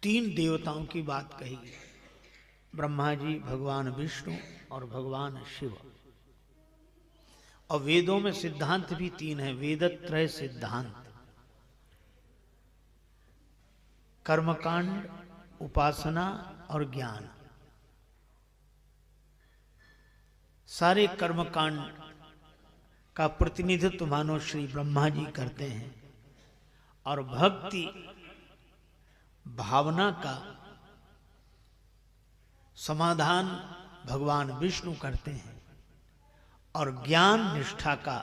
तीन देवताओं की बात कही, ब्रह्मा जी, भगवान विष्णु और भगवान शिव। और वेदों में सिद्धांत भी तीन है, वेदत्रय सिद्धांत। कर्मकांड, उपासना और ज्ञान। सारे कर्मकांड का प्रतिनिधित्व मानो श्री ब्रह्मा जी करते हैं और भक्ति भावना का समाधान भगवान विष्णु करते हैं और ज्ञान निष्ठा का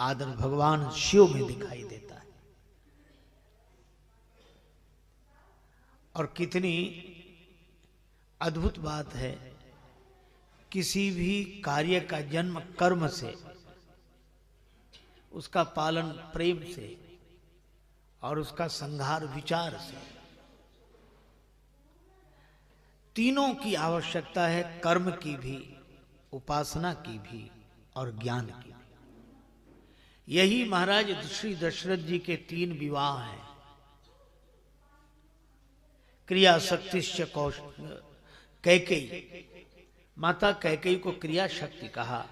आदर भगवान शिव में दिखाई देता है। और कितनी अद्भुत बात है, किसी भी कार्य का जन्म कर्म से, उसका पालन प्रेम से और उसका संहार विचार से। तीनों की आवश्यकता है, कर्म की भी, उपासना की भी और ज्ञान की भी। यही महाराज श्री दशरथ जी के तीन विवाह हैं। क्रिया शक्तिश्च कैकेयी, माता कैकेयी को क्रिया शक्ति कहा,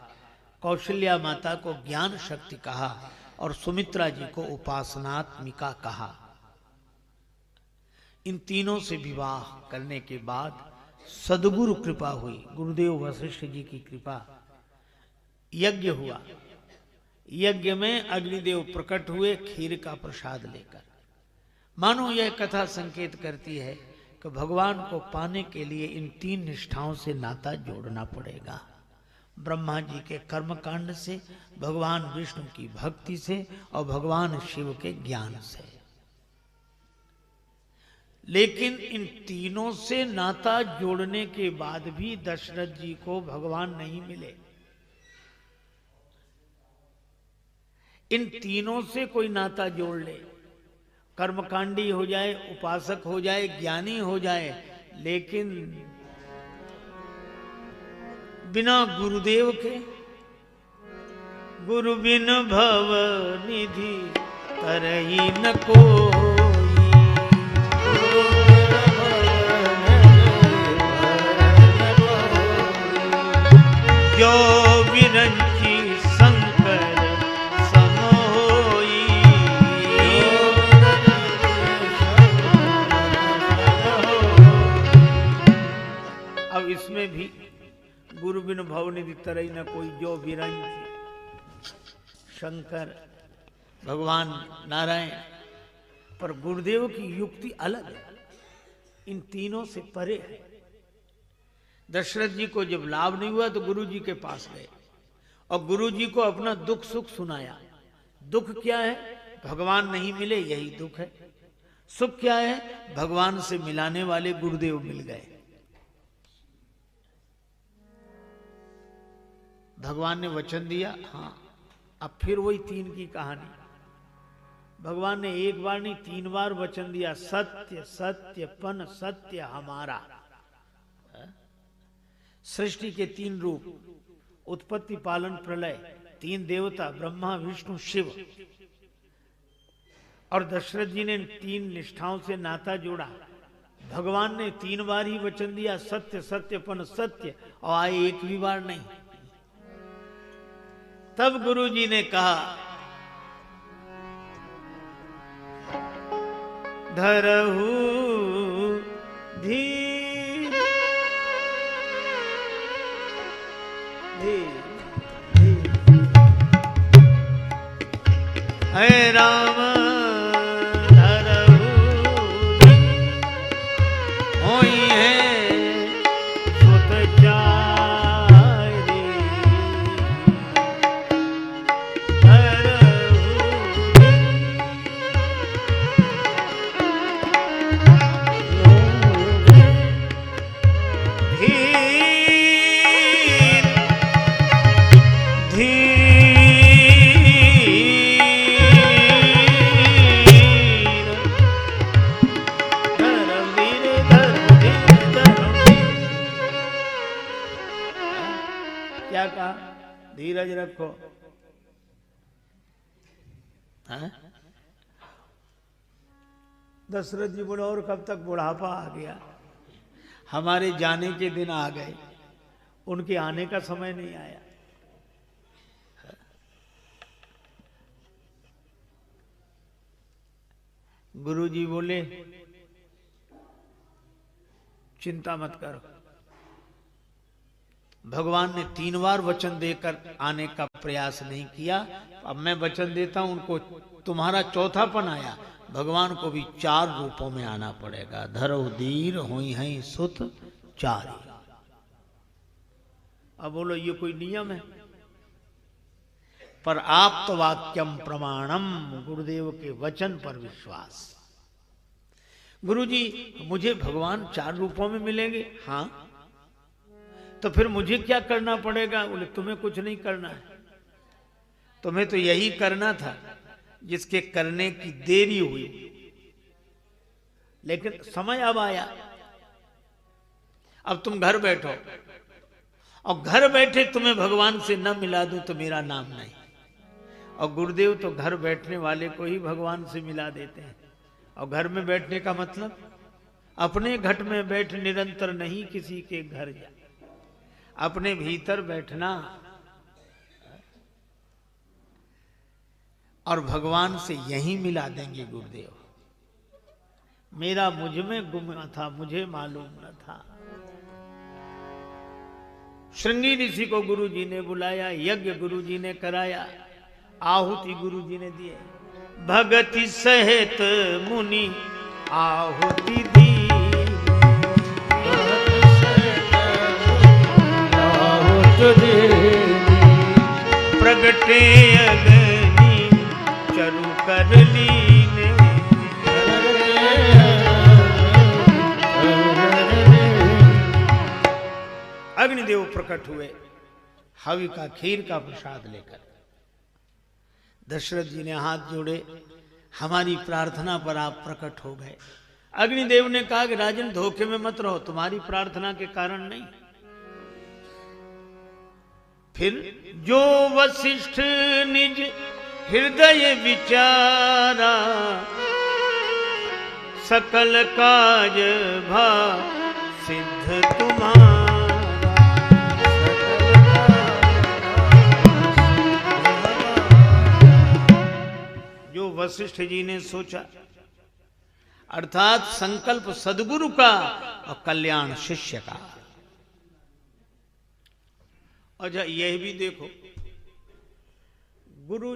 कौशल्या माता को ज्ञान शक्ति कहा और सुमित्रा जी को उपासनात्मिका कहा। इन तीनों से विवाह करने के बाद सदगुरु कृपा हुई, गुरुदेव वशिष्ठ जी की कृपा। यज्ञ हुआ, यज्ञ में अग्निदेव प्रकट हुए खीर का प्रसाद लेकर। मानो यह कथा संकेत करती है कि भगवान को पाने के लिए इन तीन निष्ठाओं से नाता जोड़ना पड़ेगा, ब्रह्मा जी के कर्मकांड से, भगवान विष्णु की भक्ति से और भगवान शिव के ज्ञान से। लेकिन इन तीनों से नाता जोड़ने के बाद भी दशरथ जी को भगवान नहीं मिले। इन तीनों से कोई नाता जोड़ ले, कर्मकांडी हो जाए, उपासक हो जाए, ज्ञानी हो जाए, लेकिन बिना गुरुदेव के, गुरु बिन भव निधि तरही न कोई, जो विरंची शंकर सम होई। अब इसमें भी गुरु बिन भवनिधि तरई न कोई, जो विरंची शंकर भगवान नारायण। पर गुरुदेव की युक्ति अलग है, इन तीनों से परे है। दशरथ जी को जब लाभ नहीं हुआ तो गुरु जी के पास गए और गुरु जी को अपना दुख सुख सुनाया। दुख क्या है? भगवान नहीं मिले, यही दुख है। सुख क्या है? भगवान से मिलाने वाले गुरुदेव मिल गए। भगवान ने वचन दिया, हाँ। अब फिर वही तीन की कहानी। भगवान ने एक बार नहीं, तीन बार वचन दिया, सत्य सत्य पन सत्य हमारा। सृष्टि के तीन रूप, उत्पत्ति पालन प्रलय, तीन देवता ब्रह्मा विष्णु शिव। और दशरथ जी ने तीन निष्ठाओं से नाता जोड़ा। भगवान ने तीन बार ही वचन दिया, सत्य सत्य पन सत्य, और आए एक भी बार नहीं। तब गुरु जी ने कहा, धरहु धीर धीर हे राम, धरहु धीर होई है सुत चारी। क्या कहा? धीरज रखो। दशरथ जी बोले और कब तक बुढ़ापा आ गया, हमारे जाने के दिन आ गए, उनके आने का समय नहीं आया। गुरु जी बोले चिंता मत करो, भगवान ने 3 बार वचन देकर आने का प्रयास नहीं किया, अब मैं वचन देता हूं उनको, तुम्हारा चौथापन आया, भगवान को भी 4 रूपों में आना पड़ेगा। धरो धीर होई हैं सुत चारी। अब बोलो ये कोई नियम है? पर आप तो वाक्यम प्रमाणम, गुरुदेव के वचन पर विश्वास। गुरु जी मुझे भगवान 4 रूपों में मिलेंगे? हाँ, तो फिर मुझे क्या करना पड़ेगा? बोले तुम्हें कुछ नहीं करना है, तुम्हें तो यही करना था जिसके करने की देरी हुई, लेकिन समय अब आया। अब तुम घर बैठो और घर बैठे तुम्हें भगवान से न मिला दूं तो मेरा नाम नहीं। और गुरुदेव तो घर बैठने वाले को ही भगवान से मिला देते हैं। और घर में बैठने का मतलब अपने घट में बैठ निरंतर नहीं किसी के घर जा, अपने भीतर बैठना और भगवान से यही मिला देंगे गुरुदेव। मेरा मुझ में गुम था, मुझे मालूम न था। श्रृंगी ऋषि को गुरु जी ने बुलाया, यज्ञ गुरु जी ने कराया, आहुति गुरु जी ने दिए। भगति सहित मुनि आहुति दी, प्रगटे अग्नि चरु कर लीने। अग्निदेव प्रकट हुए हवि का खीर का प्रसाद लेकर। दशरथ जी ने हाथ जोड़े, हमारी प्रार्थना पर आप प्रकट हो गए। अग्निदेव ने कहा कि राजन धोखे में मत रहो, तुम्हारी प्रार्थना के कारण नहीं। फिर जो वशिष्ठ निज हृदय विचारा, सकल काज भा सिद्ध तुम्हारा। जो वशिष्ठ जी ने सोचा, अर्थात संकल्प सदगुरु का और कल्याण शिष्य का। अच्छा यह भी देखो, गुरु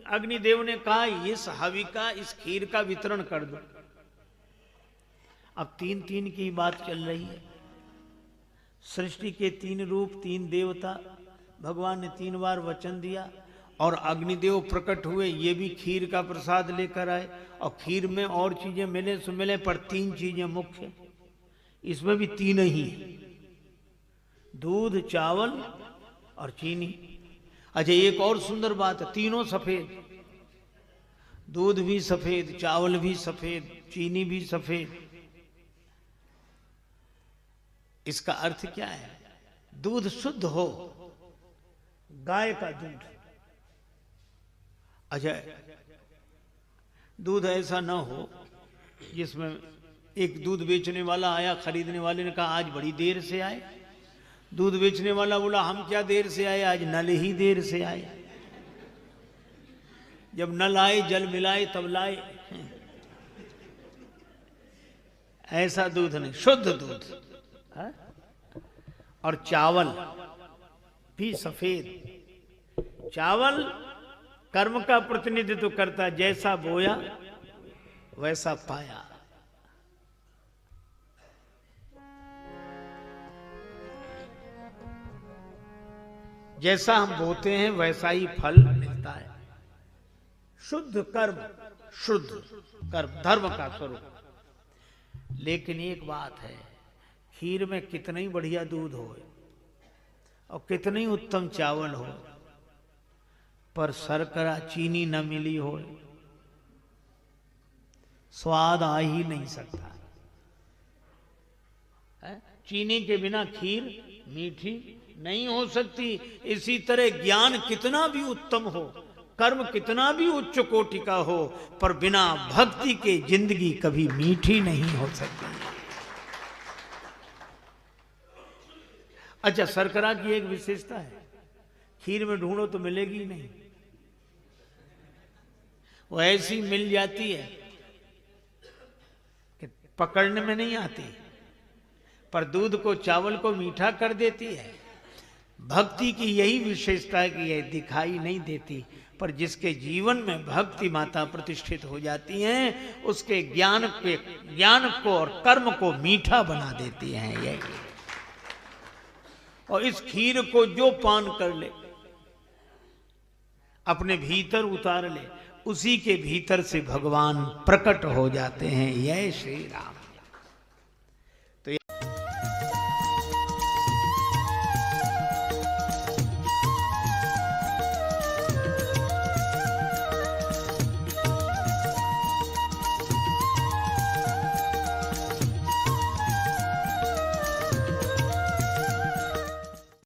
अग्निदेव ने कहा इस हवि का, इस खीर का वितरण कर दो। अब 3-3 की बात चल रही है। सृष्टि के 3 रूप, 3 देवता, भगवान ने 3 बार वचन दिया और अग्निदेव प्रकट हुए, ये भी खीर का प्रसाद लेकर आए। और खीर में और चीजें मिले सो मिले, पर 3 चीजें मुख्य, इसमें भी 3 ही, दूध, चावल और चीनी। अच्छा एक और सुंदर बात है, तीनों सफेद, दूध भी सफेद, चावल भी सफेद, चीनी भी सफेद। इसका अर्थ क्या है? दूध शुद्ध हो, गाय का दूध। अच्छा दूध ऐसा ना हो जिसमें एक दूध बेचने वाला आया, खरीदने वाले ने कहा आज बड़ी देर से आए। दूध बेचने वाला बोला हम क्या देर से आए, आज नल ही देर से आए। जब नल आए, जल मिलाए तब लाए। ऐसा दूध नहीं, शुद्ध दूध। और चावल भी सफेद। चावल कर्म का प्रतिनिधित्व करता, जैसा बोया वैसा पाया। जैसा हम बोते हैं वैसा ही फल मिलता है। शुद्ध कर्म, शुद्ध कर्म धर्म का स्वरूप। लेकिन एक बात है, खीर में कितना ही बढ़िया दूध हो और कितने ही उत्तम चावल हो, पर शर्करा चीनी न मिली हो, स्वाद आ ही नहीं सकता है? चीनी के बिना खीर मीठी नहीं हो सकती। इसी तरह ज्ञान कितना भी उत्तम हो, कर्म कितना भी उच्च कोटि का हो, पर बिना भक्ति के जिंदगी कभी मीठी नहीं हो सकती। अच्छा, शर्करा की एक विशेषता है, खीर में ढूंढो तो मिलेगी ही नहीं, वो ऐसी मिल जाती है कि पकड़ने में नहीं आती, पर दूध को चावल को मीठा कर देती है। भक्ति की यही विशेषता है कि यह दिखाई नहीं देती, पर जिसके जीवन में भक्ति माता प्रतिष्ठित हो जाती हैं, उसके ज्ञान को और कर्म को मीठा बना देती हैं यही। और इस खीर को जो पान कर ले, अपने भीतर उतार ले, उसी के भीतर से भगवान प्रकट हो जाते हैं। जय श्री राम।